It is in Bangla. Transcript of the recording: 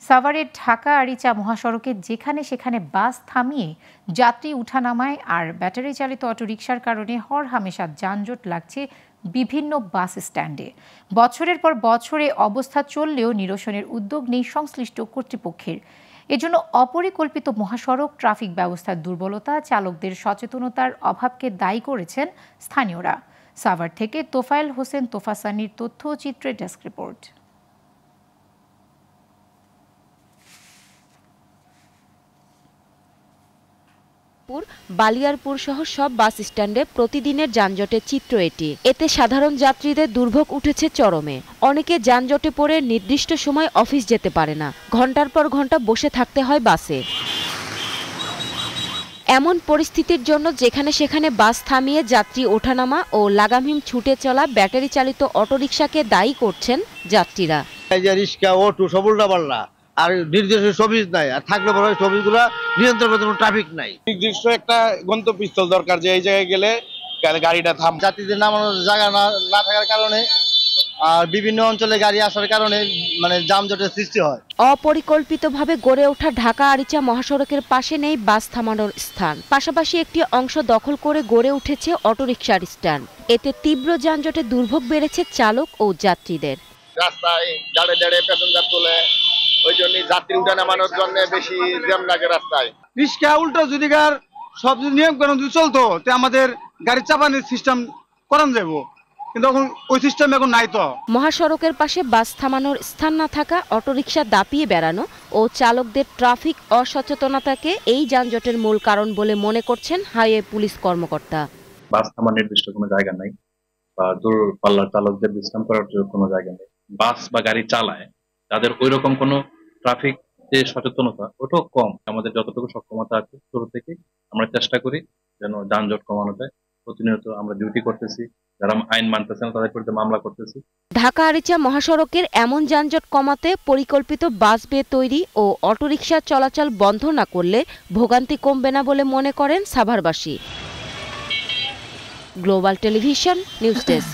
সাভারের ঢাকা আরিচা মহাসড়কে যেখানে সেখানে বাস থামিয়ে যাত্রী উঠানামায় আর ব্যাটারি চালিত অটোরিকশার কারণে হরহামেশা যানজট লাগছে বিভিন্ন বাস স্ট্যান্ডে। বছরের পর বছরে অবস্থা চললেও নিরসনের উদ্যোগ নেই সংশ্লিষ্ট কর্তৃপক্ষের। এজন্য অপরিকল্পিত মহাসড়ক ট্রাফিক ব্যবস্থার দুর্বলতা, চালকদের সচেতনতার অভাবকে দায়ী করেছেন স্থানীয়রা। সাভার থেকে তোফায়েল হোসেন তোফাসানির তথ্যচিত্রে ডেস্ক রিপোর্ট। বালিয়ারপুর সহ সব বাস স্ট্যান্ডে প্রতিদিনের যানজটের চিত্র এটি। এতে সাধারণ যাত্রীদের দুর্ভোগ উঠেছে চরমে। অনেকে যানজটে পড়ে নির্দিষ্ট সময় অফিস যেতে পারে না, ঘন্টার পর ঘন্টা বসে থাকতে হয় বাসে। এমন পরিস্থিতির জন্য যেখানে সেখানে বাস থামিয়ে যাত্রী ওঠানামা ও লাগামহীন ছুটে চলা ব্যাটারি চালিত অটোরিকশাকে দায়ী করছেন যাত্রীরা। রিক্সা, অটো সব উল্টাপাল্টা, আর নির্দিষ্ট সবিজ নাই, আর থাকলে পরে সবিজগুলো নিয়ন্ত্রণ করতে কোনো ট্রাফিক নাই। নির্দিষ্ট একটা গন্তব্যস্থল দরকার, যে এই জায়গায় গেলে গাড়িটা থাম। যাত্রীদের নামানোর জায়গা না থাকার কারণে আর বিভিন্ন অঞ্চলে গাড়ি আসার কারণে যানজটের সৃষ্টি হয়। অপরিকল্পিতভাবে গড়ে ওঠা ঢাকা আরিচা মহাসড়কের পাশে নেই বাস থামানোর স্থান। পাশাপাশি একটি অংশ দখল করে গড়ে উঠেছে অটোরিকশার স্ট্যান্ড। এতে তীব্র যানজটে দুর্ভোগ বেড়েছে চালক ও যাত্রীদের। রাস্তায় দাঁড়ে দাঁড়ে প্যাসেঞ্জার তোলে, ওই জন্য যাত্রী উঠা নামানোর জন্য বেশি জ্যাম লাগে রাস্তায়। রিক্সা উল্টো যদি সব নিয়ম কানুন যদি চলতো, আমাদের গাড়ি চাপানোর সিস্টেম করান যাবো, কিন্তু এখন ওই সিস্টেম এখন নাই। তো মহাসড়কের পাশে বাস থামানোর স্থান না থাকা, অটোরিকশা দাপিয়ে বেড়ানো ও চালকদের ট্রাফিক অসচেতনতাকে এই যানজটের মূল কারণ বলে মনে করছেন হাইওয়ে পুলিশ কর্মকর্তা। বাস থামার নির্দিষ্ট কোনো জায়গা নাই, বা দূরপাল্লার চালকদের বিশ্রাম করার জন্য কোনো জায়গা নেই। বাস বা গাড়ি চালায় তাদের ওই রকম কোনো ট্রাফিক যে সচেতনতা, ওটাও কম। আমাদের যতটুকু সক্ষমতা আছে শুরু থেকে আমরা চেষ্টা করি যেন যানজট কমানো যায়। প্রতিনিয়ত আমরা ডিউটি করতেছি, যারা আইন মানতেছে না তাদের বিরুদ্ধে মামলা করতেছি। ঢাকা আরিচা মহাসড়কের এমন যানজট কমাতে পরিকল্পিত বাস বে তৈরি ও অটোরিকশা চলাচল বন্ধ না করলে ভোগান্তি কমবে না বলে মনে করেন সাভারবাসী। Global television news desk.